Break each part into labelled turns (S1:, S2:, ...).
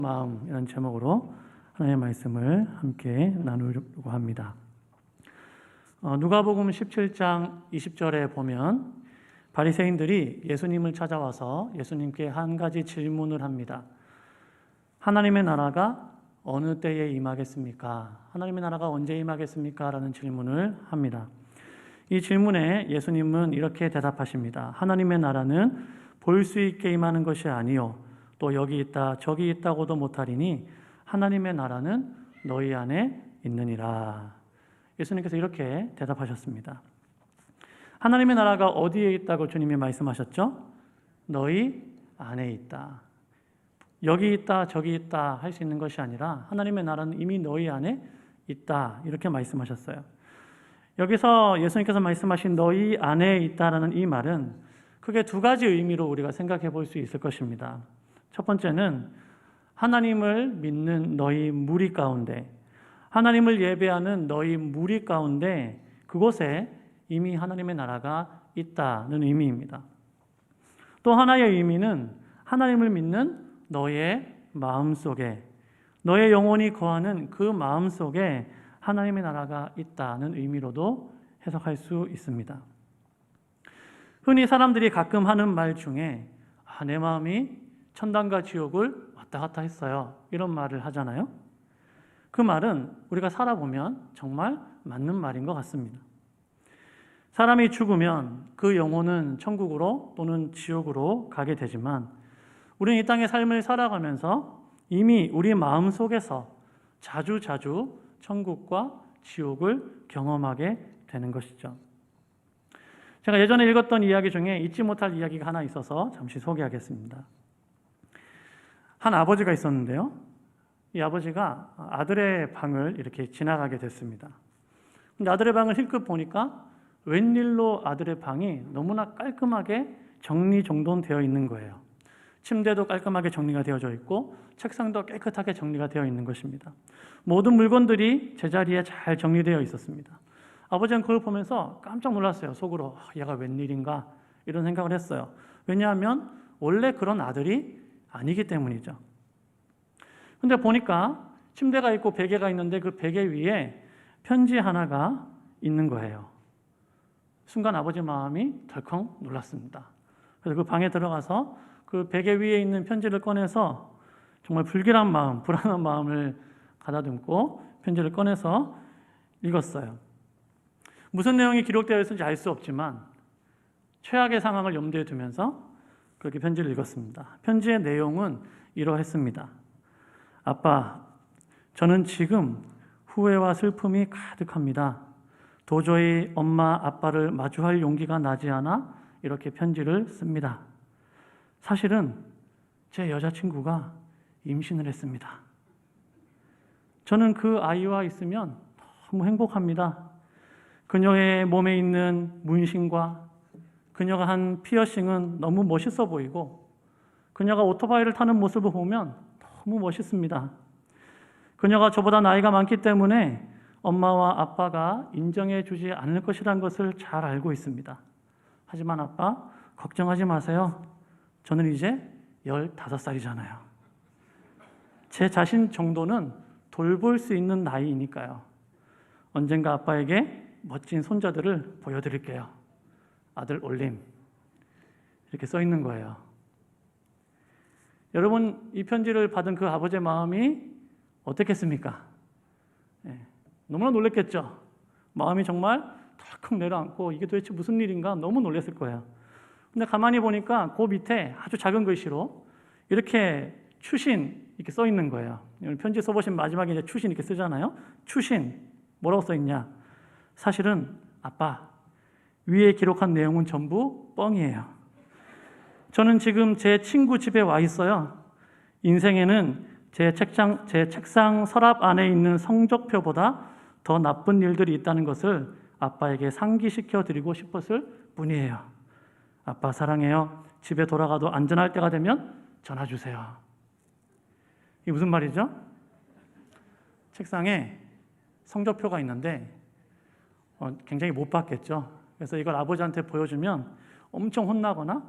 S1: 마음이라는 제목으로 하나님의 말씀을 함께 나누려고 합니다. 누가복음 17장 20절에 보면 바리새인들이 예수님을 찾아와서 예수님께 한 가지 질문을 합니다. 하나님의 나라가 어느 때에 임하겠습니까? 하나님의 나라가 언제 임하겠습니까? 라는 질문을 합니다. 이 질문에 예수님은 이렇게 대답하십니다. 하나님의 나라는 볼 수 있게 임하는 것이 아니요 또 여기 있다 저기 있다고도 못하리니 하나님의 나라는 너희 안에 있느니라. 예수님께서 이렇게 대답하셨습니다. 하나님의 나라가 어디에 있다고 주님이 말씀하셨죠? 너희 안에 있다. 여기 있다 저기 있다 할 수 있는 것이 아니라 하나님의 나라는 이미 너희 안에 있다, 이렇게 말씀하셨어요. 여기서 예수님께서 말씀하신 너희 안에 있다라는 이 말은 크게 두 가지 의미로 우리가 생각해 볼 수 있을 것입니다. 첫 번째는 하나님을 믿는 너희 무리 가운데, 하나님을 예배하는 너희 무리 가운데 그곳에 이미 하나님의 나라가 있다는 의미입니다. 또 하나의 의미는 하나님을 믿는 너의 마음속에, 너의 영혼이 거하는 그 마음속에 하나님의 나라가 있다는 의미로도 해석할 수 있습니다. 흔히 사람들이 가끔 하는 말 중에 내 마음이 천당과 지옥을 왔다 갔다 했어요, 이런 말을 하잖아요. 그 말은 우리가 살아보면 정말 맞는 말인 것 같습니다. 사람이 죽으면 그 영혼은 천국으로 또는 지옥으로 가게 되지만 우리는 이 땅의 삶을 살아가면서 이미 우리 마음속에서 자주 천국과 지옥을 경험하게 되는 것이죠. 제가 예전에 읽었던 이야기 중에 잊지 못할 이야기가 하나 있어서 잠시 소개하겠습니다. 한 아버지가 있었는데요. 이 아버지가 아들의 방을 이렇게 지나가게 됐습니다. 근데 아들의 방을 힐끗 보니까 웬일로 아들의 방이 너무나 깔끔하게 정리정돈되어 있는 거예요. 침대도 깔끔하게 정리가 되어져 있고 책상도 깨끗하게 정리가 되어 있는 것입니다. 모든 물건들이 제자리에 잘 정리되어 있었습니다. 아버지는 그걸 보면서 깜짝 놀랐어요. 속으로 얘가 웬일인가 이런 생각을 했어요. 왜냐하면 원래 그런 아들이 아니기 때문이죠. 근데 보니까 침대가 있고 베개가 있는데 그 베개 위에 편지 하나가 있는 거예요. 순간 아버지 마음이 덜컹 놀랐습니다. 그래서 그 방에 들어가서 그 베개 위에 있는 편지를 꺼내서 정말 불길한 마음, 불안한 마음을 가다듬고 편지를 꺼내서 읽었어요. 무슨 내용이 기록되어 있는지 알 수 없지만 최악의 상황을 염두에 두면서 그렇게 편지를 읽었습니다. 편지의 내용은 이러했습니다. 아빠, 저는 지금 후회와 슬픔이 가득합니다. 도저히 엄마, 아빠를 마주할 용기가 나지 않아 이렇게 편지를 씁니다. 사실은 제 여자친구가 임신을 했습니다. 저는 그 아이와 있으면 너무 행복합니다. 그녀의 몸에 있는 문신과 그녀가 한 피어싱은 너무 멋있어 보이고 그녀가 오토바이를 타는 모습을 보면 너무 멋있습니다. 그녀가 저보다 나이가 많기 때문에 엄마와 아빠가 인정해 주지 않을 것이라는 것을 잘 알고 있습니다. 하지만 아빠, 걱정하지 마세요. 저는 이제 15살이잖아요. 제 자신 정도는 돌볼 수 있는 나이이니까요. 언젠가 아빠에게 멋진 손자들을 보여드릴게요. 아들 올림. 이렇게 써 있는 거예요. 여러분, 이 편지를 받은 그 아버지의 마음이 어떻겠습니까? 너무나 놀랐겠죠? 마음이 정말 덜컥 내려앉고 이게 도대체 무슨 일인가 너무 놀랐을 거예요. 근데 가만히 보니까 그 밑에 아주 작은 글씨로 이렇게 추신 이렇게 써 있는 거예요. 편지 써보신 마지막에 이제 추신 이렇게 쓰잖아요. 추신 뭐라고 써 있냐? 사실은 아빠, 위에 기록한 내용은 전부 뻥이에요. 저는 지금 제 친구 집에 와 있어요. 인생에는 제 책상 서랍 안에 있는 성적표보다 더 나쁜 일들이 있다는 것을 아빠에게 상기시켜 드리고 싶었을 뿐이에요. 아빠 사랑해요. 집에 돌아가도 안전할 때가 되면 전화 주세요. 이게 무슨 말이죠? 책상에 성적표가 있는데 굉장히 못 봤겠죠. 그래서 이걸 아버지한테 보여주면 엄청 혼나거나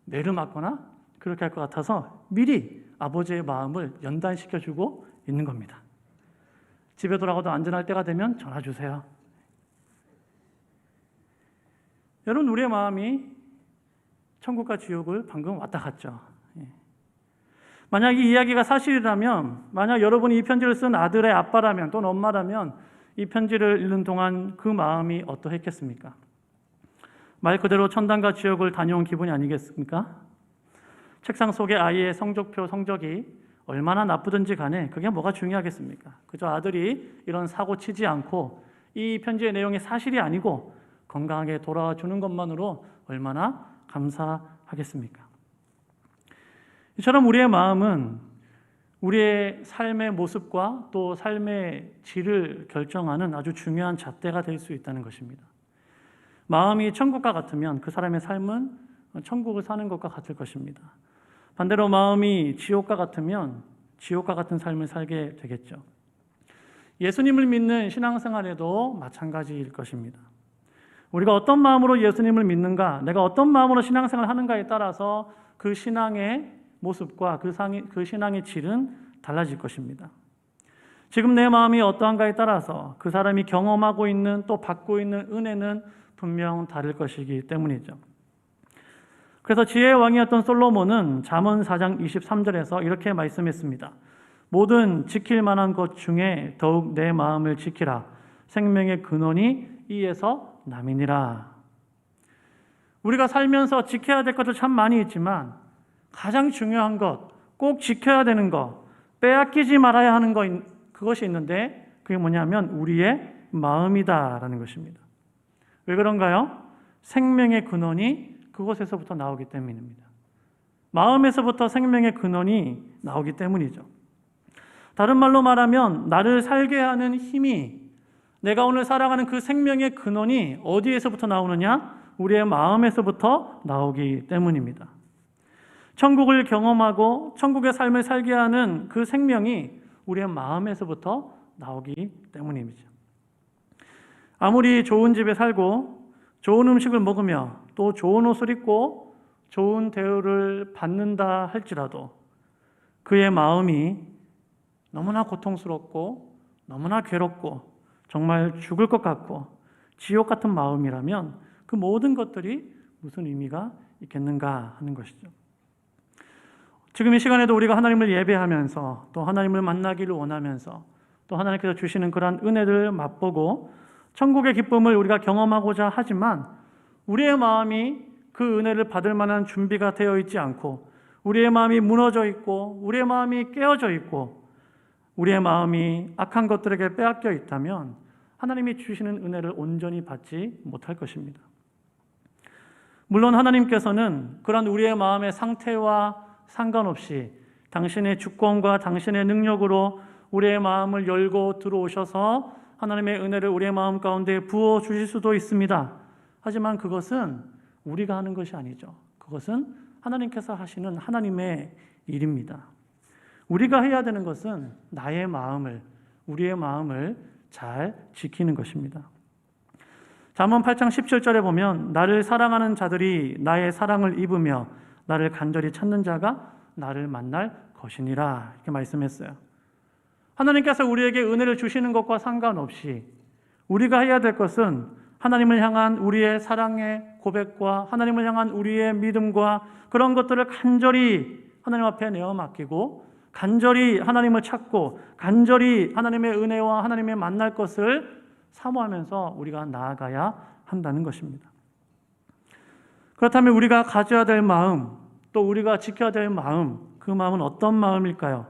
S1: 매를 맞거나 그렇게 할 것 같아서 미리 아버지의 마음을 연단시켜주고 있는 겁니다. 집에 돌아가도 안전할 때가 되면 전화 주세요. 여러분, 우리의 마음이 천국과 지옥을 방금 왔다 갔죠. 만약 이 이야기가 사실이라면, 만약 여러분이 이 편지를 쓴 아들의 아빠라면 또는 엄마라면 이 편지를 읽는 동안 그 마음이 어떠했겠습니까? 말 그대로 천당과 지옥을 다녀온 기분이 아니겠습니까? 책상 속에 아이의 성적표, 성적이 얼마나 나쁘든지 간에 그게 뭐가 중요하겠습니까? 그저 아들이 이런 사고 치지 않고 이 편지의 내용이 사실이 아니고 건강하게 돌아와 주는 것만으로 얼마나 감사하겠습니까? 이처럼 우리의 마음은 우리의 삶의 모습과 또 삶의 질을 결정하는 아주 중요한 잣대가 될 수 있다는 것입니다. 마음이 천국과 같으면 그 사람의 삶은 천국을 사는 것과 같을 것입니다. 반대로 마음이 지옥과 같으면 지옥과 같은 삶을 살게 되겠죠. 예수님을 믿는 신앙생활에도 마찬가지일 것입니다. 우리가 어떤 마음으로 예수님을 믿는가, 내가 어떤 마음으로 신앙생활을 하는가에 따라서 그 신앙의 모습과 그 신앙의 질은 달라질 것입니다. 지금 내 마음이 어떠한가에 따라서 그 사람이 경험하고 있는 또 받고 있는 은혜는 분명 다를 것이기 때문이죠. 그래서 지혜의 왕이었던 솔로몬은 잠언 4장 23절에서 이렇게 말씀했습니다. 모든 지킬 만한 것 중에 더욱 내 마음을 지키라. 생명의 근원이 이에서 남이니라. 우리가 살면서 지켜야 될 것도 참 많이 있지만 가장 중요한 것, 꼭 지켜야 되는 것, 빼앗기지 말아야 하는 것, 그것이 있는데 그게 뭐냐면 우리의 마음이다라는 것입니다. 왜 그런가요? 생명의 근원이 그곳에서부터 나오기 때문입니다. 마음에서부터 생명의 근원이 나오기 때문이죠. 다른 말로 말하면 나를 살게 하는 힘이, 내가 오늘 살아가는 그 생명의 근원이 어디에서부터 나오느냐? 우리의 마음에서부터 나오기 때문입니다. 천국을 경험하고 천국의 삶을 살게 하는 그 생명이 우리의 마음에서부터 나오기 때문입니다. 아무리 좋은 집에 살고 좋은 음식을 먹으며 또 좋은 옷을 입고 좋은 대우를 받는다 할지라도 그의 마음이 너무나 고통스럽고 너무나 괴롭고 정말 죽을 것 같고 지옥 같은 마음이라면 그 모든 것들이 무슨 의미가 있겠는가 하는 것이죠. 지금 이 시간에도 우리가 하나님을 예배하면서 또 하나님을 만나기를 원하면서 또 하나님께서 주시는 그러한 은혜를 맛보고 천국의 기쁨을 우리가 경험하고자 하지만 우리의 마음이 그 은혜를 받을 만한 준비가 되어 있지 않고 우리의 마음이 무너져 있고 우리의 마음이 깨어져 있고 우리의 마음이 악한 것들에게 빼앗겨 있다면 하나님이 주시는 은혜를 온전히 받지 못할 것입니다. 물론 하나님께서는 그런 우리의 마음의 상태와 상관없이 당신의 주권과 당신의 능력으로 우리의 마음을 열고 들어오셔서 하나님의 은혜를 우리의 마음 가운데 부어 주실 수도 있습니다. 하지만 그것은 우리가 하는 것이 아니죠. 그것은 하나님께서 하시는 하나님의 일입니다. 우리가 해야 되는 것은 나의 마음을, 우리의 마음을 잘 지키는 것입니다. 잠언 8장 17절에 보면 나를 사랑하는 자들이 나의 사랑을 입으며 나를 간절히 찾는 자가 나를 만날 것이니라 이렇게 말씀했어요. 하나님께서 우리에게 은혜를 주시는 것과 상관없이 우리가 해야 될 것은 하나님을 향한 우리의 사랑의 고백과 하나님을 향한 우리의 믿음과 그런 것들을 간절히 하나님 앞에 내어 맡기고 간절히 하나님을 찾고 간절히 하나님의 은혜와 하나님의 만날 것을 사모하면서 우리가 나아가야 한다는 것입니다. 그렇다면 우리가 가져야 될 마음, 또 우리가 지켜야 될 마음, 그 마음은 어떤 마음일까요?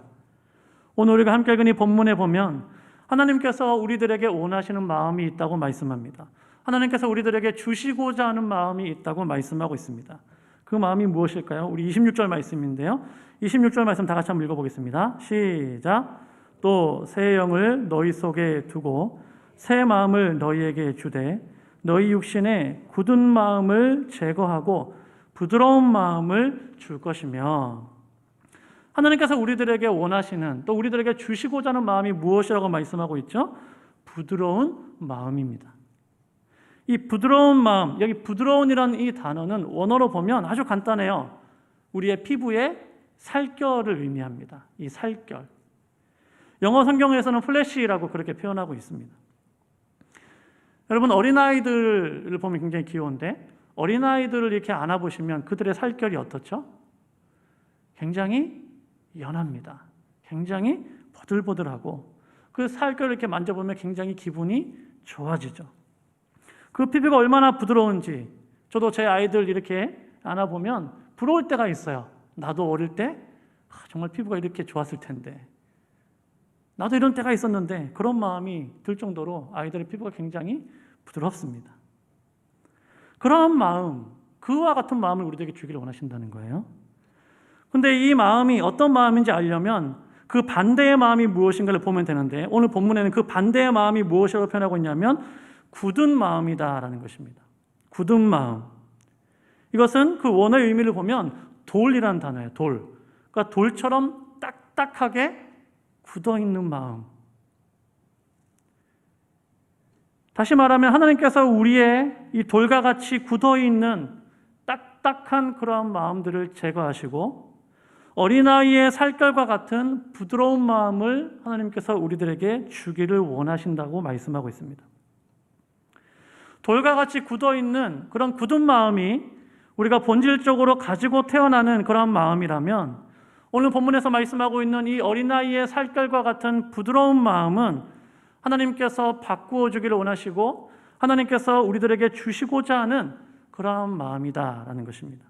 S1: 오늘 우리가 함께 읽은 이 본문에 보면 하나님께서 우리들에게 원하시는 마음이 있다고 말씀합니다. 하나님께서 우리들에게 주시고자 하는 마음이 있다고 말씀하고 있습니다. 그 마음이 무엇일까요? 우리 26절 말씀인데요. 26절 말씀 다 같이 한번 읽어보겠습니다. 시작. 또 새 영을 너희 속에 두고 새 마음을 너희에게 주되 너희 육신에 굳은 마음을 제거하고 부드러운 마음을 줄 것이며. 하나님께서 우리들에게 원하시는 또 우리들에게 주시고자 하는 마음이 무엇이라고 말씀하고 있죠? 부드러운 마음입니다. 이 부드러운 마음, 여기 부드러운이라는 이 단어는 원어로 보면 아주 간단해요. 우리의 피부에 살결을 의미합니다. 이 살결. 영어 성경에서는 플래시라고 그렇게 표현하고 있습니다. 여러분, 어린아이들을 보면 굉장히 귀여운데 어린아이들을 이렇게 안아보시면 그들의 살결이 어떻죠? 굉장히 연합니다. 굉장히 보들보들하고 그 살결을 이렇게 만져보면 굉장히 기분이 좋아지죠. 그 피부가 얼마나 부드러운지 저도 제 아이들 이렇게 안아보면 부러울 때가 있어요. 나도 어릴 때 정말 피부가 이렇게 좋았을 텐데 나도 이런 때가 있었는데 그런 마음이 들 정도로 아이들의 피부가 굉장히 부드럽습니다. 그런 마음, 그와 같은 마음을 우리에게 주기를 원하신다는 거예요. 근데 이 마음이 어떤 마음인지 알려면 그 반대의 마음이 무엇인가를 보면 되는데 오늘 본문에는 그 반대의 마음이 무엇이라고 표현하고 있냐면 굳은 마음이다라는 것입니다. 굳은 마음. 이것은 그 원어의 의미를 보면 돌이라는 단어예요. 돌. 그러니까 돌처럼 딱딱하게 굳어있는 마음. 다시 말하면 하나님께서 우리의 이 돌과 같이 굳어있는 딱딱한 그러한 마음들을 제거하시고 어린아이의 살결과 같은 부드러운 마음을 하나님께서 우리들에게 주기를 원하신다고 말씀하고 있습니다. 돌과 같이 굳어있는 그런 굳은 마음이 우리가 본질적으로 가지고 태어나는 그런 마음이라면 오늘 본문에서 말씀하고 있는 이 어린아이의 살결과 같은 부드러운 마음은 하나님께서 바꾸어 주기를 원하시고 하나님께서 우리들에게 주시고자 하는 그러한 마음이다라는 것입니다.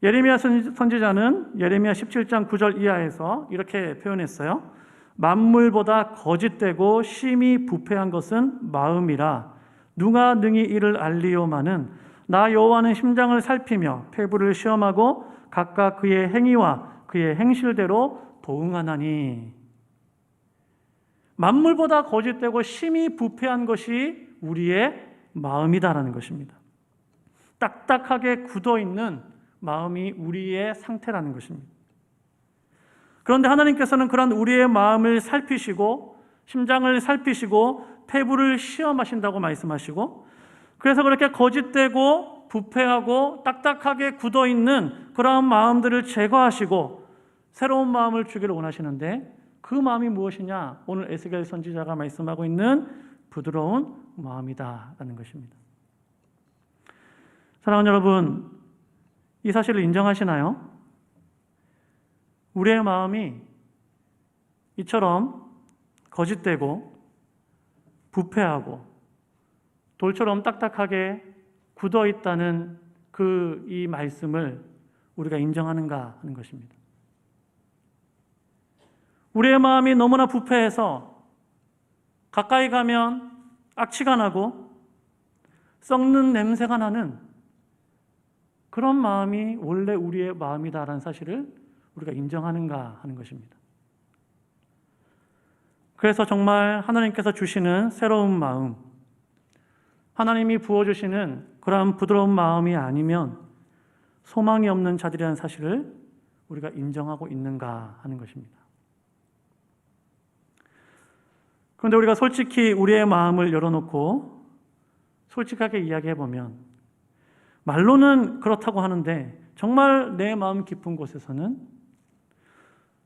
S1: 예레미야 선지자는 예레미야 17장 9절 이하에서 이렇게 표현했어요. 만물보다 거짓되고 심히 부패한 것은 마음이라 누가 능히 이를 알리오마는 나 여호와는 심장을 살피며 폐부를 시험하고 각각 그의 행위와 그의 행실대로 보응하나니. 만물보다 거짓되고 심히 부패한 것이 우리의 마음이다라는 것입니다. 딱딱하게 굳어있는 마음이 우리의 상태라는 것입니다. 그런데 하나님께서는 그런 우리의 마음을 살피시고 심장을 살피시고 폐부를 시험하신다고 말씀하시고 그래서 그렇게 거짓되고 부패하고 딱딱하게 굳어있는 그러한 마음들을 제거하시고 새로운 마음을 주기를 원하시는데 그 마음이 무엇이냐? 오늘 에스겔 선지자가 말씀하고 있는 부드러운 마음이다라는 것입니다. 사랑하는 여러분, 이 사실을 인정하시나요? 우리의 마음이 이처럼 거짓되고 부패하고 돌처럼 딱딱하게 굳어있다는 이 말씀을 우리가 인정하는가 하는 것입니다. 우리의 마음이 너무나 부패해서 가까이 가면 악취가 나고 썩는 냄새가 나는 그런 마음이 원래 우리의 마음이다라는 사실을 우리가 인정하는가 하는 것입니다. 그래서 정말 하나님께서 주시는 새로운 마음, 하나님이 부어주시는 그러한 부드러운 마음이 아니면 소망이 없는 자들이라는 사실을 우리가 인정하고 있는가 하는 것입니다. 그런데 우리가 솔직히 우리의 마음을 열어놓고 솔직하게 이야기해보면 말로는 그렇다고 하는데 정말 내 마음 깊은 곳에서는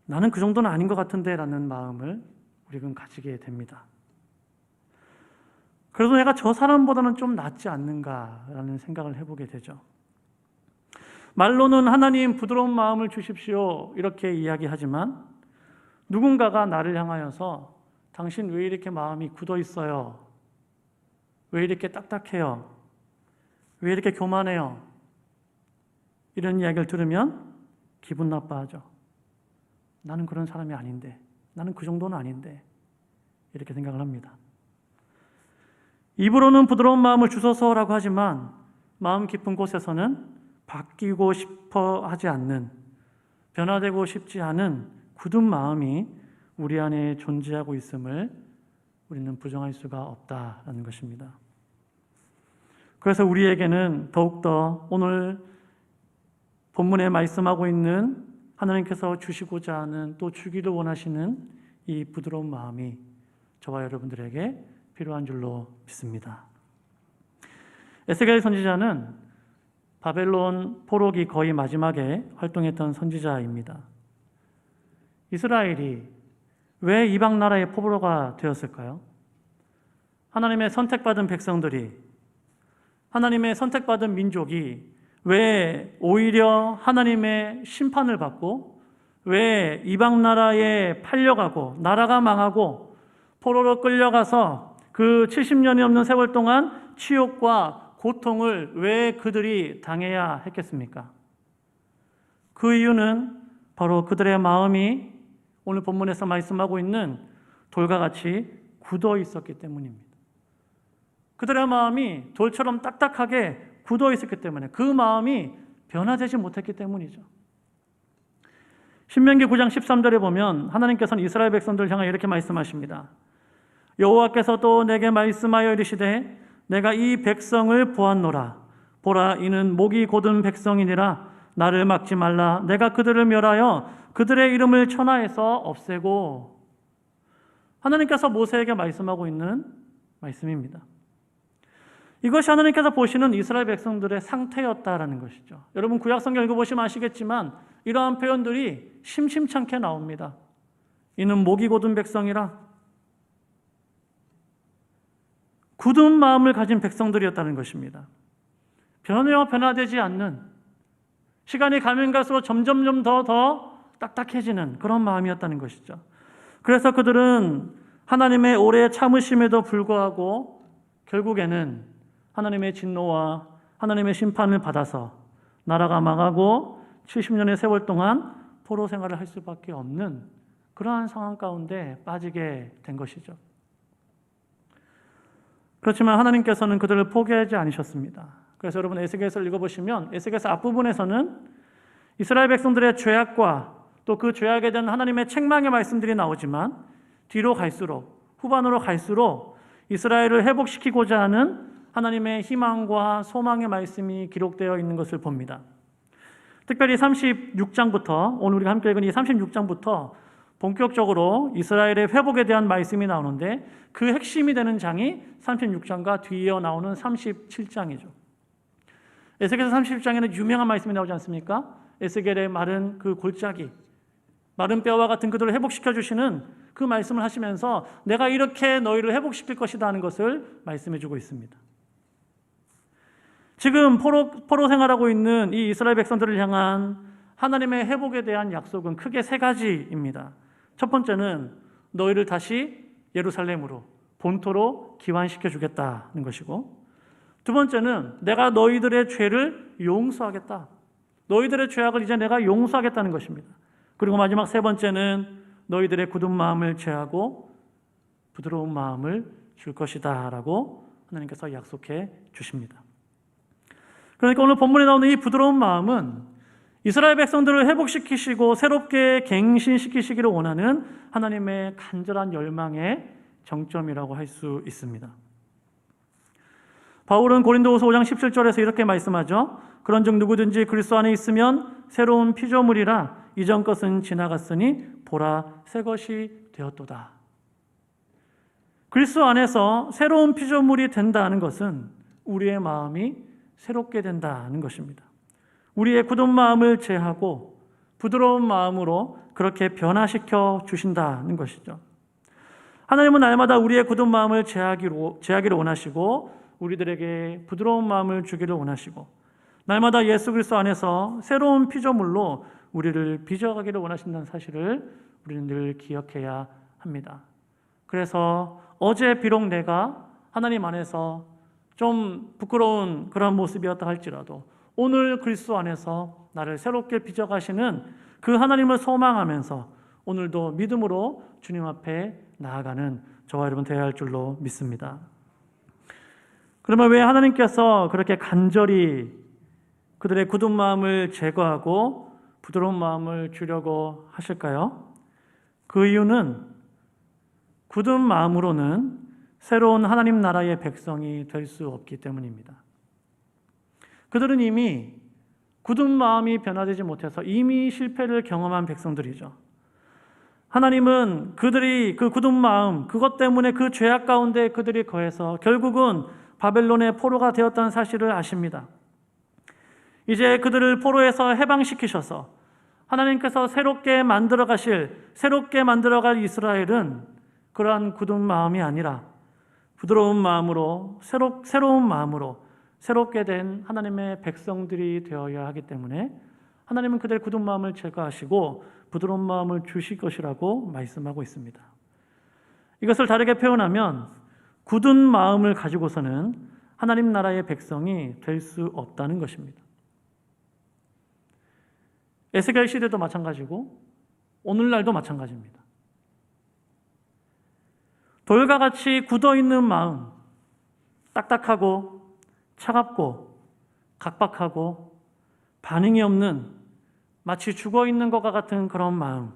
S1: 나는 그 정도는 아닌 것 같은데 라는 마음을 우리는 가지게 됩니다. 그래도 내가 저 사람보다는 좀 낫지 않는가라는 생각을 해보게 되죠. 말로는 하나님 부드러운 마음을 주십시오 이렇게 이야기하지만 누군가가 나를 향하여서 당신 왜 이렇게 마음이 굳어 있어요? 왜 이렇게 딱딱해요? 왜 이렇게 교만해요? 이런 이야기를 들으면 기분 나빠하죠. 나는 그런 사람이 아닌데, 나는 그 정도는 아닌데 이렇게 생각을 합니다. 입으로는 부드러운 마음을 주소서라고 하지만 마음 깊은 곳에서는 바뀌고 싶어 하지 않는, 변화되고 싶지 않은 굳은 마음이 우리 안에 존재하고 있음을 우리는 부정할 수가 없다라는 것입니다. 그래서 우리에게는 더욱더 오늘 본문에 말씀하고 있는 하나님께서 주시고자 하는 또 주기를 원하시는 이 부드러운 마음이 저와 여러분들에게 필요한 줄로 믿습니다. 에스겔 선지자는 바벨론 포로기 거의 마지막에 활동했던 선지자입니다. 이스라엘이 왜 이방 나라의 포로가 되었을까요? 하나님의 선택받은 백성들이, 하나님의 선택받은 민족이 왜 오히려 하나님의 심판을 받고, 왜 이방 나라에 팔려가고 나라가 망하고 포로로 끌려가서 그 70년이 넘는 세월 동안 치욕과 고통을 왜 그들이 당해야 했겠습니까? 그 이유는 바로 그들의 마음이 오늘 본문에서 말씀하고 있는 돌과 같이 굳어 있었기 때문입니다. 그들의 마음이 돌처럼 딱딱하게 굳어 있었기 때문에, 그 마음이 변화되지 못했기 때문이죠. 신명기 9장 13절에 보면 하나님께서는 이스라엘 백성들을 향하여 이렇게 말씀하십니다. 여호와께서 또 내게 말씀하여 이르시되 내가 이 백성을 보았노라. 보라, 이는 목이 곧은 백성이니라. 나를 막지 말라. 내가 그들을 멸하여 그들의 이름을 천하에서 없애고. 하나님께서 모세에게 말씀하고 있는 말씀입니다. 이것이 하나님께서 보시는 이스라엘 백성들의 상태였다라는 것이죠. 여러분 구약성경 읽어보시면 아시겠지만 이러한 표현들이 심심찮게 나옵니다. 이는 목이 곧은 백성이라. 굳은 마음을 가진 백성들이었다는 것입니다. 변해와 변화되지 않는, 시간이 가면 갈수록 점점점 더 딱딱해지는 그런 마음이었다는 것이죠. 그래서 그들은 하나님의 오래 참으심에도 불구하고 결국에는 하나님의 진노와 하나님의 심판을 받아서 나라가 망하고 70년의 세월 동안 포로 생활을 할 수밖에 없는 그러한 상황 가운데 빠지게 된 것이죠. 그렇지만 하나님께서는 그들을 포기하지 않으셨습니다. 그래서 여러분 에스겔서를 읽어보시면 에스겔서 앞부분에서는 이스라엘 백성들의 죄악과 또 그 죄악에 대한 하나님의 책망의 말씀들이 나오지만 뒤로 갈수록, 후반으로 갈수록 이스라엘을 회복시키고자 하는 하나님의 희망과 소망의 말씀이 기록되어 있는 것을 봅니다. 특별히 36장부터, 오늘 우리가 함께 읽은 이 36장부터 본격적으로 이스라엘의 회복에 대한 말씀이 나오는데 그 핵심이 되는 장이 36장과 뒤이어 나오는 37장이죠. 에스겔서 37장에는 유명한 말씀이 나오지 않습니까? 에스겔의 마른 그 골짜기, 마른 뼈와 같은 그들을 회복시켜 주시는 그 말씀을 하시면서 내가 이렇게 너희를 회복시킬 것이다 하는 것을 말씀해 주고 있습니다. 지금 포로 생활하고 있는 이 이스라엘 백성들을 향한 하나님의 회복에 대한 약속은 크게 세 가지입니다. 첫 번째는 너희를 다시 예루살렘으로, 본토로 기환시켜 주겠다는 것이고, 두 번째는 내가 너희들의 죄를 용서하겠다. 너희들의 죄악을 이제 내가 용서하겠다는 것입니다. 그리고 마지막 세 번째는 너희들의 굳은 마음을 제하고 부드러운 마음을 줄 것이다 라고 하나님께서 약속해 주십니다. 그러니까 오늘 본문에 나오는 이 부드러운 마음은 이스라엘 백성들을 회복시키시고 새롭게 갱신시키시기를 원하는 하나님의 간절한 열망의 정점이라고 할 수 있습니다. 바울은 고린도후서 5장 17절에서 이렇게 말씀하죠. 그런즉 누구든지 그리스도 안에 있으면 새로운 피조물이라 이전 것은 지나갔으니 보라 새 것이 되었도다. 그리스도 안에서 새로운 피조물이 된다는 것은 우리의 마음이 새롭게 된다는 것입니다. 우리의 굳은 마음을 제하고 부드러운 마음으로 그렇게 변화시켜 주신다는 것이죠. 하나님은 날마다 우리의 굳은 마음을 제하기를 원하시고 우리들에게 부드러운 마음을 주기를 원하시고 날마다 예수 그리스도 안에서 새로운 피조물로 우리를 빚어가기를 원하신다는 사실을 우리는 늘 기억해야 합니다. 그래서 어제 비록 내가 하나님 안에서 좀 부끄러운 그런 모습이었다 할지라도 오늘 그리스도 안에서 나를 새롭게 빚어가시는 그 하나님을 소망하면서 오늘도 믿음으로 주님 앞에 나아가는 저와 여러분 되어야 할 줄로 믿습니다. 그러면 왜 하나님께서 그렇게 간절히 그들의 굳은 마음을 제거하고 부드러운 마음을 주려고 하실까요? 그 이유는 굳은 마음으로는 새로운 하나님 나라의 백성이 될 수 없기 때문입니다. 그들은 이미 굳은 마음이 변화되지 못해서 이미 실패를 경험한 백성들이죠. 하나님은 그들이 그 굳은 마음, 그것 때문에 그 죄악 가운데 그들이 거해서 결국은 바벨론의 포로가 되었다는 사실을 아십니다. 이제 그들을 포로에서 해방시키셔서 하나님께서 새롭게 만들어갈 이스라엘은 그러한 굳은 마음이 아니라 부드러운 마음으로, 새로운 마음으로 새롭게 된 하나님의 백성들이 되어야 하기 때문에 하나님은 그들의 굳은 마음을 제거하시고 부드러운 마음을 주실 것이라고 말씀하고 있습니다. 이것을 다르게 표현하면 굳은 마음을 가지고서는 하나님 나라의 백성이 될 수 없다는 것입니다. 에스겔 시대도 마찬가지고 오늘날도 마찬가지입니다. 돌과 같이 굳어있는 마음, 딱딱하고 차갑고 각박하고 반응이 없는 마치 죽어있는 것과 같은 그런 마음,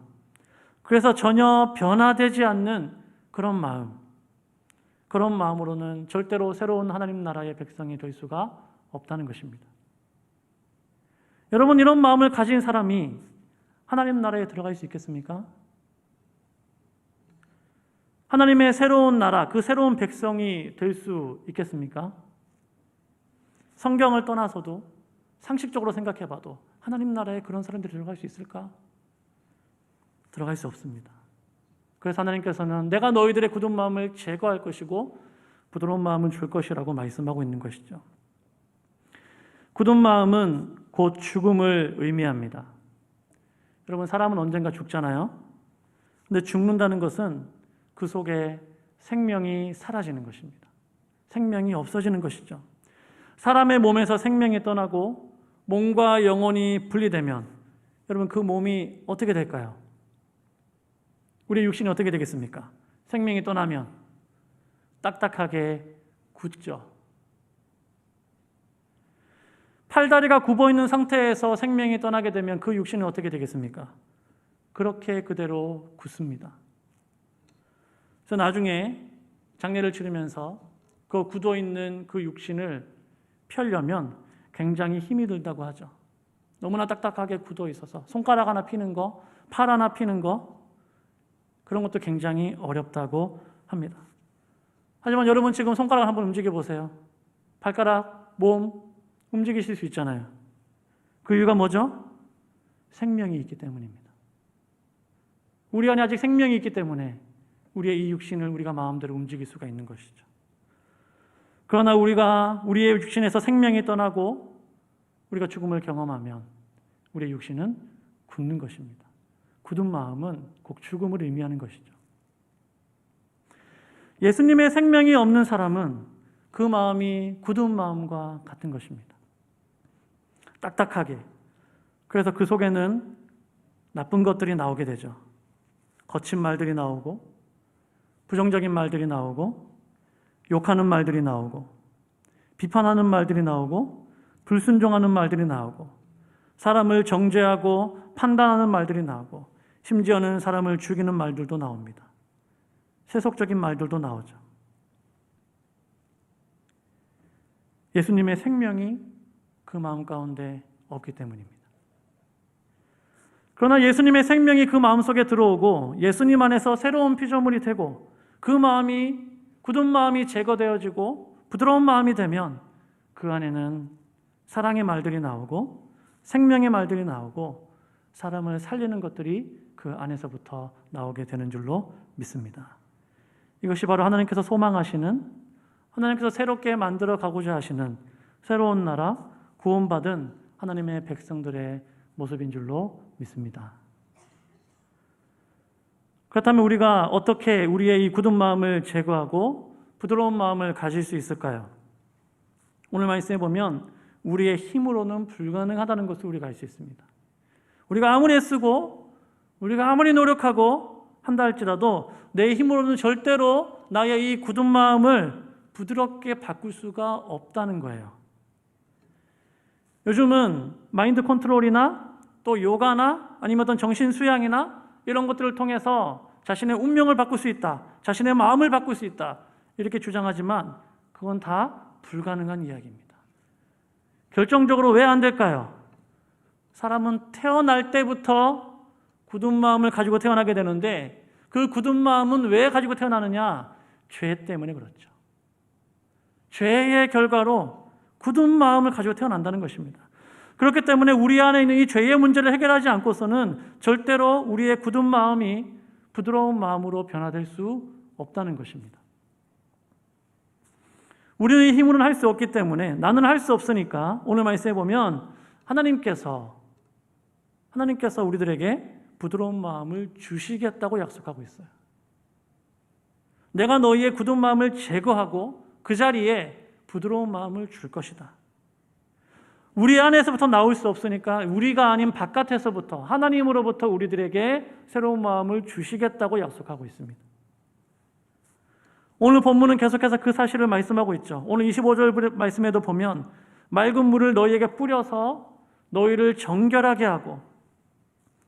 S1: 그래서 전혀 변화되지 않는 그런 마음으로는 절대로 새로운 하나님 나라의 백성이 될 수가 없다는 것입니다. 여러분, 이런 마음을 가진 사람이 하나님 나라에 들어갈 수 있겠습니까? 하나님의 새로운 나라, 그 새로운 백성이 될 수 있겠습니까? 성경을 떠나서도 상식적으로 생각해봐도 하나님 나라에 그런 사람들이 들어갈 수 있을까? 들어갈 수 없습니다. 그래서 하나님께서는 내가 너희들의 굳은 마음을 제거할 것이고 부드러운 마음을 줄 것이라고 말씀하고 있는 것이죠. 굳은 마음은 곧 죽음을 의미합니다. 여러분, 사람은 언젠가 죽잖아요. 근데 죽는다는 것은 그 속에 생명이 사라지는 것입니다. 생명이 없어지는 것이죠. 사람의 몸에서 생명이 떠나고 몸과 영혼이 분리되면 여러분, 그 몸이 어떻게 될까요? 우리 육신이 어떻게 되겠습니까? 생명이 떠나면 딱딱하게 굳죠. 팔다리가 굽어있는 상태에서 생명이 떠나게 되면 그 육신은 어떻게 되겠습니까? 그렇게 그대로 굳습니다. 그래서 나중에 장례를 치르면서 그 굳어있는 그 육신을 펴려면 굉장히 힘이 들다고 하죠. 너무나 딱딱하게 굳어 있어서 손가락 하나 피는 거, 팔 하나 피는 거, 그런 것도 굉장히 어렵다고 합니다. 하지만 여러분, 지금 손가락을 한번 움직여 보세요. 발가락, 몸 움직이실 수 있잖아요. 그 이유가 뭐죠? 생명이 있기 때문입니다. 우리 안에 아직 생명이 있기 때문에 우리의 이 육신을 우리가 마음대로 움직일 수가 있는 것이죠. 그러나 우리의 육신에서 생명이 떠나고 우리가 죽음을 경험하면 우리의 육신은 굳는 것입니다. 굳은 마음은 곧 죽음을 의미하는 것이죠. 예수님의 생명이 없는 사람은 그 마음이 굳은 마음과 같은 것입니다. 딱딱하게. 그래서 그 속에는 나쁜 것들이 나오게 되죠. 거친 말들이 나오고 부정적인 말들이 나오고 욕하는 말들이 나오고 비판하는 말들이 나오고 불순종하는 말들이 나오고 사람을 정죄하고 판단하는 말들이 나오고 심지어는 사람을 죽이는 말들도 나옵니다. 세속적인 말들도 나오죠. 예수님의 생명이 그 마음 가운데 없기 때문입니다. 그러나 예수님의 생명이 그 마음속에 들어오고 예수님 안에서 새로운 피조물이 되고 그 마음이, 굳은 마음이 제거되어지고 부드러운 마음이 되면 그 안에는 사랑의 말들이 나오고 생명의 말들이 나오고 사람을 살리는 것들이 그 안에서부터 나오게 되는 줄로 믿습니다. 이것이 바로 하나님께서 소망하시는, 하나님께서 새롭게 만들어 가고자 하시는 새로운 나라, 구원받은 하나님의 백성들의 모습인 줄로 믿습니다. 그렇다면 우리가 어떻게 우리의 이 굳은 마음을 제거하고 부드러운 마음을 가질 수 있을까요? 오늘 말씀해 보면 우리의 힘으로는 불가능하다는 것을 우리가 알 수 있습니다. 우리가 아무리 애쓰고 우리가 아무리 노력하고 한다 할지라도 내 힘으로는 절대로 나의 이 굳은 마음을 부드럽게 바꿀 수가 없다는 거예요. 요즘은 마인드 컨트롤이나 또 요가나 아니면 어떤 정신 수양이나 이런 것들을 통해서 자신의 운명을 바꿀 수 있다, 자신의 마음을 바꿀 수 있다 이렇게 주장하지만 그건 다 불가능한 이야기입니다. 결정적으로 왜 안 될까요? 사람은 태어날 때부터 굳은 마음을 가지고 태어나게 되는데 그 굳은 마음은 왜 가지고 태어나느냐? 죄 때문에 그렇죠. 죄의 결과로 굳은 마음을 가지고 태어난다는 것입니다. 그렇기 때문에 우리 안에 있는 이 죄의 문제를 해결하지 않고서는 절대로 우리의 굳은 마음이 부드러운 마음으로 변화될 수 없다는 것입니다. 우리의 힘으로는 할 수 없기 때문에, 나는 할 수 없으니까 오늘 말씀해 보면 하나님께서 우리들에게 부드러운 마음을 주시겠다고 약속하고 있어요. 내가 너희의 굳은 마음을 제거하고 그 자리에 부드러운 마음을 줄 것이다. 우리 안에서부터 나올 수 없으니까 우리가 아닌 바깥에서부터, 하나님으로부터 우리들에게 새로운 마음을 주시겠다고 약속하고 있습니다. 오늘 본문은 계속해서 그 사실을 말씀하고 있죠. 오늘 25절 말씀에도 보면 맑은 물을 너희에게 뿌려서 너희를 정결하게 하고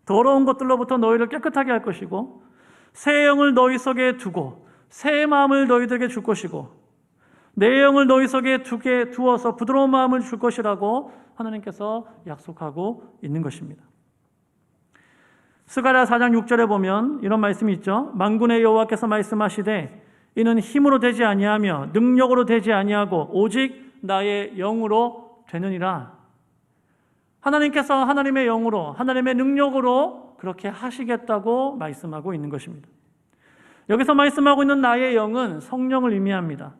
S1: 더러운 것들로부터 너희를 깨끗하게 할 것이고 새 영을 너희 속에 두고 새 마음을 너희들에게 줄 것이고 내 영을 너희 속에 두어서 부드러운 마음을 줄 것이라고 하나님께서 약속하고 있는 것입니다. 스가랴 4장 6절에 보면 이런 말씀이 있죠. 만군의 여호와께서 말씀하시되 이는 힘으로 되지 아니하며 능력으로 되지 아니하고 오직 나의 영으로 되느니라. 하나님께서 하나님의 영으로, 하나님의 능력으로 그렇게 하시겠다고 말씀하고 있는 것입니다. 여기서 말씀하고 있는 나의 영은 성령을 의미합니다.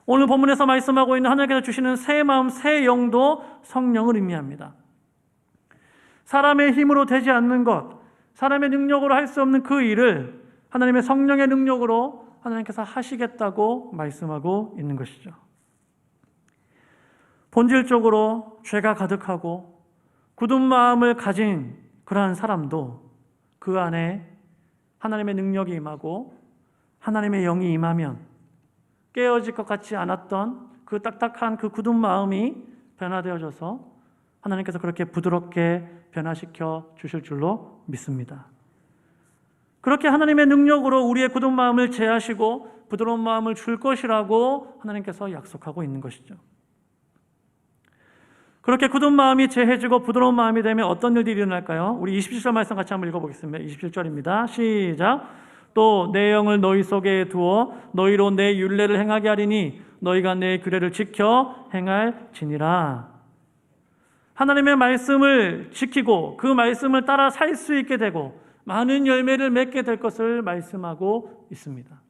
S1: 오늘 본문에서 말씀하고 있는 하나님께서 주시는 새 마음, 새 영도 성령을 의미합니다. 사람의 힘으로 되지 않는 것, 사람의 능력으로 할 수 없는 그 일을 하나님의 성령의 능력으로 하나님께서 하시겠다고 말씀하고 있는 것이죠. 본질적으로 죄가 가득하고 굳은 마음을 가진 그러한 사람도 그 안에 하나님의 능력이 임하고 하나님의 영이 임하면 깨어질 것 같지 않았던 그 딱딱한 그 굳은 마음이 변화되어져서 하나님께서 그렇게 부드럽게 변화시켜 주실 줄로 믿습니다. 그렇게 하나님의 능력으로 우리의 굳은 마음을 제하시고 부드러운 마음을 줄 것이라고 하나님께서 약속하고 있는 것이죠. 그렇게 굳은 마음이 제해지고 부드러운 마음이 되면 어떤 일들이 일어날까요? 우리 27절 말씀 같이 한번 읽어보겠습니다. 27절입니다. 시작. 또 내 영을 너희 속에 두어 너희로 내 율례를 행하게 하리니 너희가 내 규례를 지켜 행할지니라. 하나님의 말씀을 지키고 그 말씀을 따라 살 수 있게 되고 많은 열매를 맺게 될 것을 말씀하고 있습니다.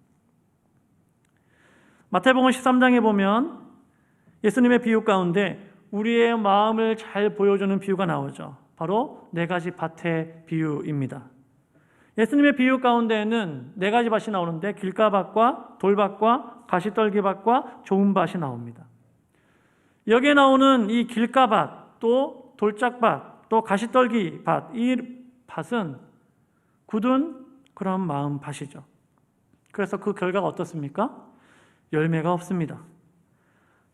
S1: 마태복음 13장에 보면 예수님의 비유 가운데 우리의 마음을 잘 보여주는 비유가 나오죠. 바로 4가지 밭의 비유입니다. 예수님의 비유 가운데에는 4가지 밭이 나오는데 길가밭과 돌밭과 가시떨기밭과 좋은 밭이 나옵니다. 여기에 나오는 이 길가밭, 또 돌짝밭, 또 가시떨기밭, 이 밭은 굳은 그런 마음 밭이죠. 그래서 그 결과가 어떻습니까? 열매가 없습니다.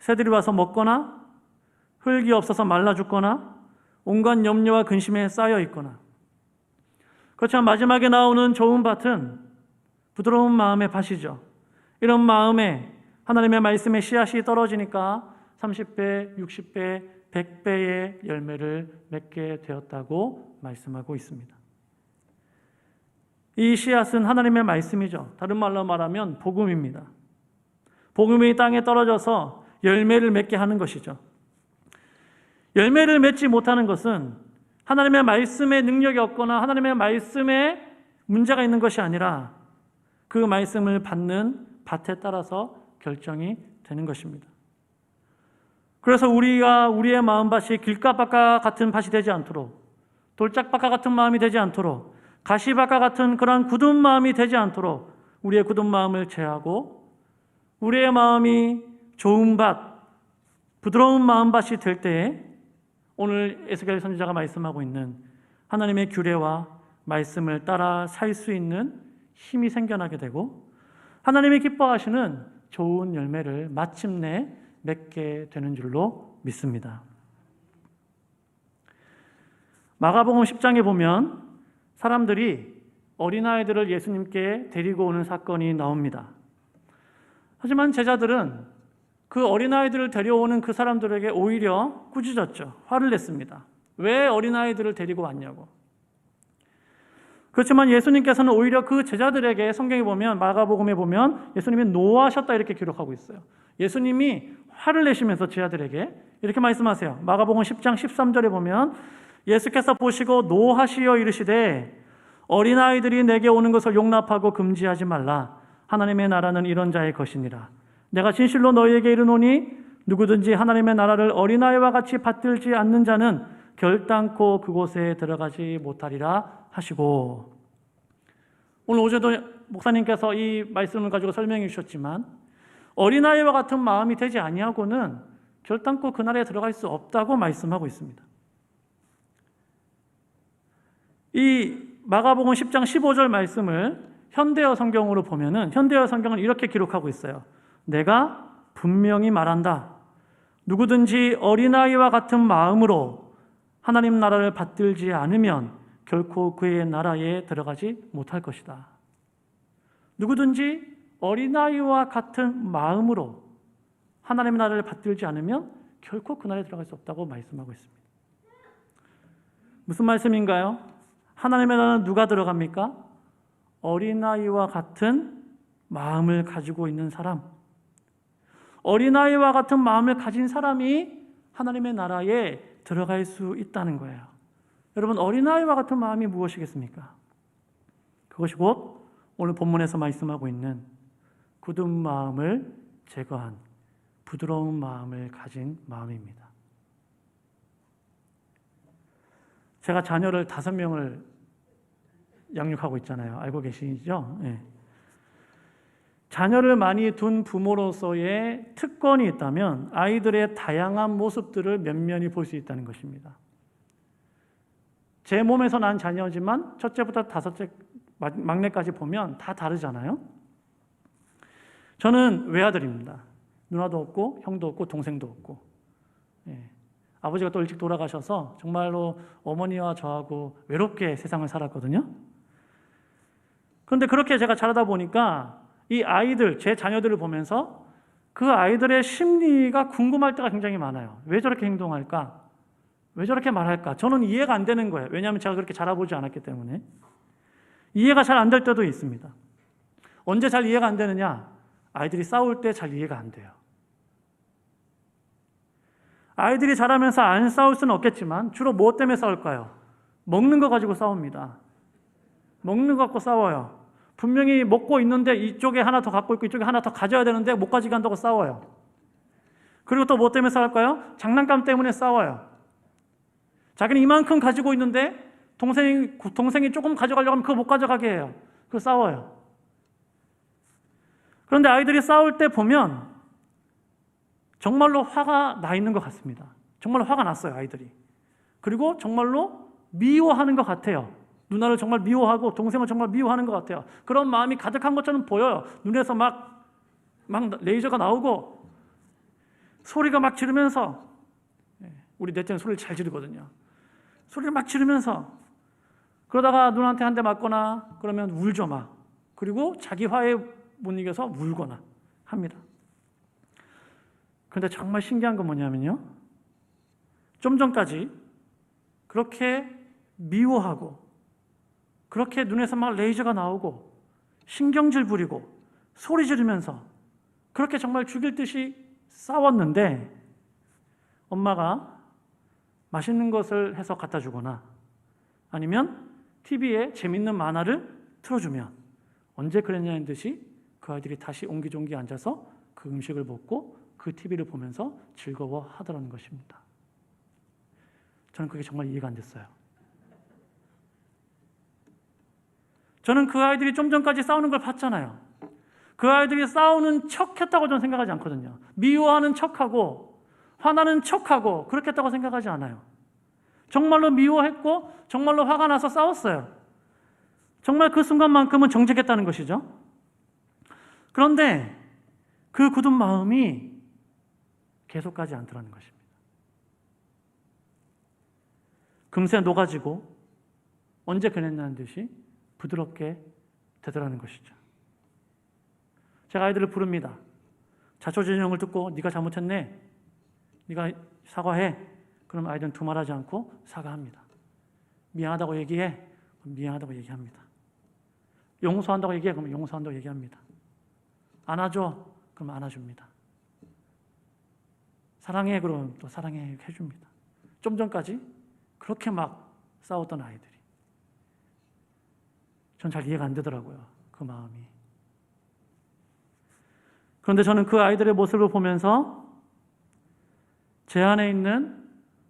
S1: 새들이 와서 먹거나 흙이 없어서 말라 죽거나 온갖 염려와 근심에 쌓여 있거나, 그렇지만 마지막에 나오는 좋은 밭은 부드러운 마음의 밭이죠. 이런 마음에 하나님의 말씀의 씨앗이 떨어지니까 30배, 60배, 100배의 열매를 맺게 되었다고 말씀하고 있습니다. 이 씨앗은 하나님의 말씀이죠. 다른 말로 말하면 복음입니다. 복음이 땅에 떨어져서 열매를 맺게 하는 것이죠. 열매를 맺지 못하는 것은 하나님의 말씀에 능력이 없거나 하나님의 말씀에 문제가 있는 것이 아니라 그 말씀을 받는 밭에 따라서 결정이 되는 것입니다. 그래서 우리의 마음밭이 길가밭과 같은 밭이 되지 않도록, 돌짝밭과 같은 마음이 되지 않도록, 가시밭과 같은 그러한 굳은 마음이 되지 않도록 우리의 굳은 마음을 제하고 우리의 마음이 좋은 밭, 부드러운 마음밭이 될 때에 오늘 에스겔 선지자가 말씀하고 있는 하나님의 규례와 말씀을 따라 살 수 있는 힘이 생겨나게 되고 하나님이 기뻐하시는 좋은 열매를 마침내 맺게 되는 줄로 믿습니다. 마가복음 10장에 보면 사람들이 어린아이들을 예수님께 데리고 오는 사건이 나옵니다. 하지만 제자들은 그 어린아이들을 데려오는 그 사람들에게 오히려 꾸짖었죠. 화를 냈습니다. 왜 어린아이들을 데리고 왔냐고. 그렇지만 예수님께서는 오히려 그 제자들에게 성경에 보면 마가복음에 보면 예수님이 노하셨다 이렇게 기록하고 있어요. 예수님이 화를 내시면서 제 아들에게 이렇게 말씀하세요. 마가복음 10장 13절에 보면 예수께서 보시고 노하시어 이르시되 어린아이들이 내게 오는 것을 용납하고 금지하지 말라. 하나님의 나라는 이런 자의 것이니라. 내가 진실로 너희에게 이르노니 누구든지 하나님의 나라를 어린아이와 같이 받들지 않는 자는 결단코 그곳에 들어가지 못하리라 하시고, 오늘 어제도 목사님께서 이 말씀을 가지고 설명해 주셨지만 어린아이와 같은 마음이 되지 아니하고는 결단코 그 나라에 들어갈 수 없다고 말씀하고 있습니다. 이 마가복음 10장 15절 말씀을 현대어 성경으로 보면은 현대어 성경은 이렇게 기록하고 있어요. 내가 분명히 말한다. 누구든지 어린아이와 같은 마음으로 하나님 나라를 받들지 않으면 결코 그의 나라에 들어가지 못할 것이다. 누구든지 어린아이와 같은 마음으로 하나님의 나라를 받들지 않으면 결코 그 나라에 들어갈 수 없다고 말씀하고 있습니다. 무슨 말씀인가요? 하나님의 나라는 누가 들어갑니까? 어린아이와 같은 마음을 가지고 있는 사람, 어린아이와 같은 마음을 가진 사람이 하나님의 나라에 들어갈 수 있다는 거예요. 여러분, 어린아이와 같은 마음이 무엇이겠습니까? 그것이 곧 오늘 본문에서 말씀하고 있는 굳은 마음을 제거한 부드러운 마음을 가진 마음입니다. 제가 자녀를 5명을 양육하고 있잖아요. 알고 계시죠? 네. 자녀를 많이 둔 부모로서의 특권이 있다면 아이들의 다양한 모습들을 면면히 볼 수 있다는 것입니다. 제 몸에서 난 자녀지만 첫째부터 5째, 막내까지 보면 다 다르잖아요. 저는 외아들입니다. 누나도 없고 형도 없고 동생도 없고. 예. 아버지가 또 일찍 돌아가셔서 정말로 어머니와 저하고 외롭게 세상을 살았거든요. 그런데 그렇게 제가 자라다 보니까 이 아이들, 제 자녀들을 보면서 그 아이들의 심리가 궁금할 때가 굉장히 많아요. 왜 저렇게 행동할까? 왜 저렇게 말할까? 저는 이해가 안 되는 거예요. 왜냐하면 제가 그렇게 자라보지 않았기 때문에. 이해가 잘 안 될 때도 있습니다. 언제 잘 이해가 안 되느냐? 아이들이 싸울 때 잘 이해가 안 돼요. 아이들이 자라면서 안 싸울 수는 없겠지만 주로 무엇 때문에 싸울까요? 먹는 거 가지고 싸웁니다. 먹는 거 갖고 싸워요. 분명히 먹고 있는데 이쪽에 하나 더 갖고 있고 이쪽에 하나 더 가져야 되는데 못 가지게 한다고 싸워요. 그리고 또 뭐 때문에 싸울까요? 장난감 때문에 싸워요. 자기는 이만큼 가지고 있는데 동생이 조금 가져가려고 하면 그거 못 가져가게 해요. 그거 싸워요. 그런데 아이들이 싸울 때 보면 정말로 화가 나 있는 것 같습니다. 정말로 화가 났어요, 아이들이. 그리고 정말로 미워하는 것 같아요. 누나를 정말 미워하고 동생을 정말 미워하는 것 같아요. 그런 마음이 가득한 것처럼 보여요. 눈에서 막 레이저가 나오고 소리가 막 지르면서, 우리 넷째는 소리를 잘 지르거든요. 소리를 막 지르면서 그러다가 누나한테 한 대 맞거나 그러면 울죠 막. 그리고 자기 화에 못 이겨서 울거나 합니다. 그런데 정말 신기한 건 뭐냐면요, 좀 전까지 그렇게 미워하고 그렇게 눈에서 막 레이저가 나오고 신경질 부리고 소리 지르면서 그렇게 정말 죽일 듯이 싸웠는데 엄마가 맛있는 것을 해서 갖다 주거나 아니면 TV에 재밌는 만화를 틀어주면 언제 그랬냐는 듯이 그 아이들이 다시 옹기종기 앉아서 그 음식을 먹고 그 TV를 보면서 즐거워하더라는 것입니다. 저는 그게 정말 이해가 안 됐어요. 저는 그 아이들이 좀 전까지 싸우는 걸 봤잖아요. 그 아이들이 싸우는 척했다고 저는 생각하지 않거든요. 미워하는 척하고 화나는 척하고 그렇게 했다고 생각하지 않아요. 정말로 미워했고 정말로 화가 나서 싸웠어요. 정말 그 순간만큼은 정직했다는 것이죠. 그런데 그 굳은 마음이 계속가지 않더라는 것입니다. 금세 녹아지고 언제 그랬냐는 듯이 부드럽게 되더라는 것이죠. 제가 아이들을 부릅니다. 자초지종을 듣고 네가 잘못했네, 네가 사과해. 그럼 아이들은 두말하지 않고 사과합니다. 미안하다고 얘기해. 그럼 미안하다고 얘기합니다. 용서한다고 얘기해. 그럼 용서한다고 얘기합니다. 안아줘. 그럼 안아줍니다. 사랑해 그러면 또 사랑해 해줍니다. 좀 전까지 그렇게 막 싸웠던 아이들이. 전 잘 이해가 안 되더라고요. 그 마음이. 그런데 저는 그 아이들의 모습을 보면서 제 안에 있는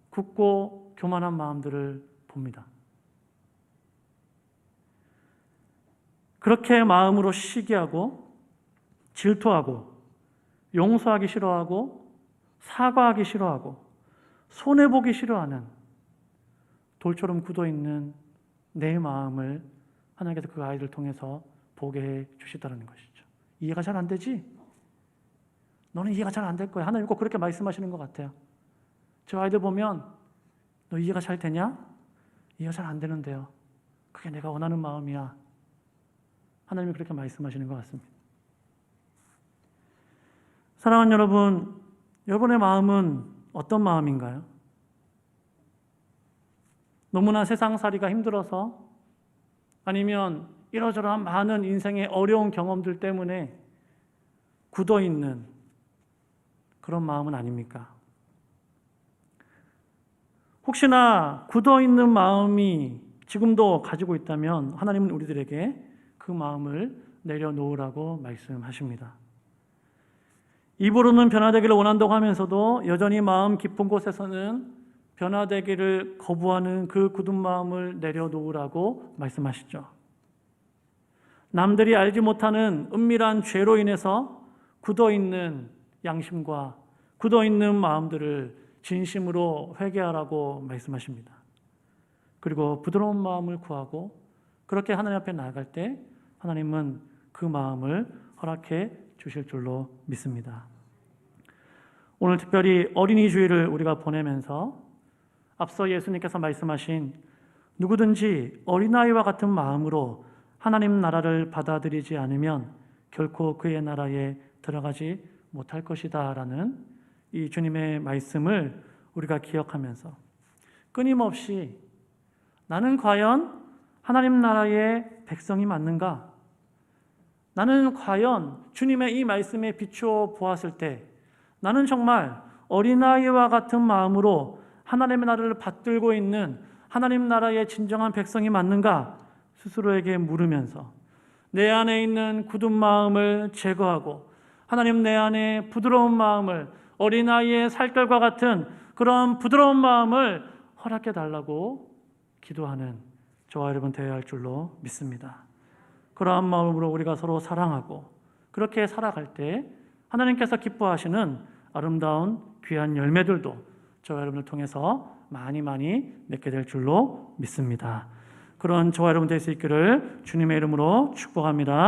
S1: 굳고 교만한 마음들을 봅니다. 그렇게 마음으로 시기하고 질투하고 용서하기 싫어하고 사과하기 싫어하고 손해보기 싫어하는 돌처럼 굳어있는 내 마음을 하나님께서 그 아이들을 통해서 보게 해 주시다는 것이죠. 이해가 잘 안 되지? 너는 이해가 잘 안 될 거야. 하나님 꼭 그렇게 말씀하시는 것 같아요. 저 아이들 보면 너 이해가 잘 되냐? 이해가 잘 안 되는데요. 그게 내가 원하는 마음이야. 하나님이 그렇게 말씀하시는 것 같습니다. 사랑하는 여러분, 여러분의 마음은 어떤 마음인가요? 너무나 세상살이가 힘들어서 아니면 이러저러한 많은 인생의 어려운 경험들 때문에 굳어있는 그런 마음은 아닙니까? 혹시나 굳어있는 마음이 지금도 가지고 있다면 하나님은 우리들에게 그 마음을 내려놓으라고 말씀하십니다. 입으로는 변화되기를 원한다고 하면서도 여전히 마음 깊은 곳에서는 변화되기를 거부하는 그 굳은 마음을 내려놓으라고 말씀하시죠. 남들이 알지 못하는 은밀한 죄로 인해서 굳어있는 양심과 굳어있는 마음들을 진심으로 회개하라고 말씀하십니다. 그리고 부드러운 마음을 구하고 그렇게 하나님 앞에 나아갈 때 하나님은 그 마음을 허락해 주실 줄로 믿습니다. 오늘 특별히 어린이 주일을 우리가 보내면서 앞서 예수님께서 말씀하신 누구든지 어린아이와 같은 마음으로 하나님 나라를 받아들이지 않으면 결코 그의 나라에 들어가지 못할 것이다 라는 이 주님의 말씀을 우리가 기억하면서 끊임없이 나는 과연 하나님 나라의 백성이 맞는가? 나는 과연 주님의 이 말씀에 비추어 보았을 때 나는 정말 어린아이와 같은 마음으로 하나님의 나라를 받들고 있는 하나님 나라의 진정한 백성이 맞는가? 스스로에게 물으면서 내 안에 있는 굳은 마음을 제거하고 하나님 내 안에 부드러운 마음을 어린아이의 살결과 같은 그런 부드러운 마음을 허락해 달라고 기도하는 저와 여러분 되어야 할 줄로 믿습니다. 그러한 마음으로 우리가 서로 사랑하고 그렇게 살아갈 때 하나님께서 기뻐하시는 아름다운 귀한 열매들도 저와 여러분을 통해서 많이 맺게 될 줄로 믿습니다. 그런 저와 여러분 될 수 있기를 주님의 이름으로 축복합니다.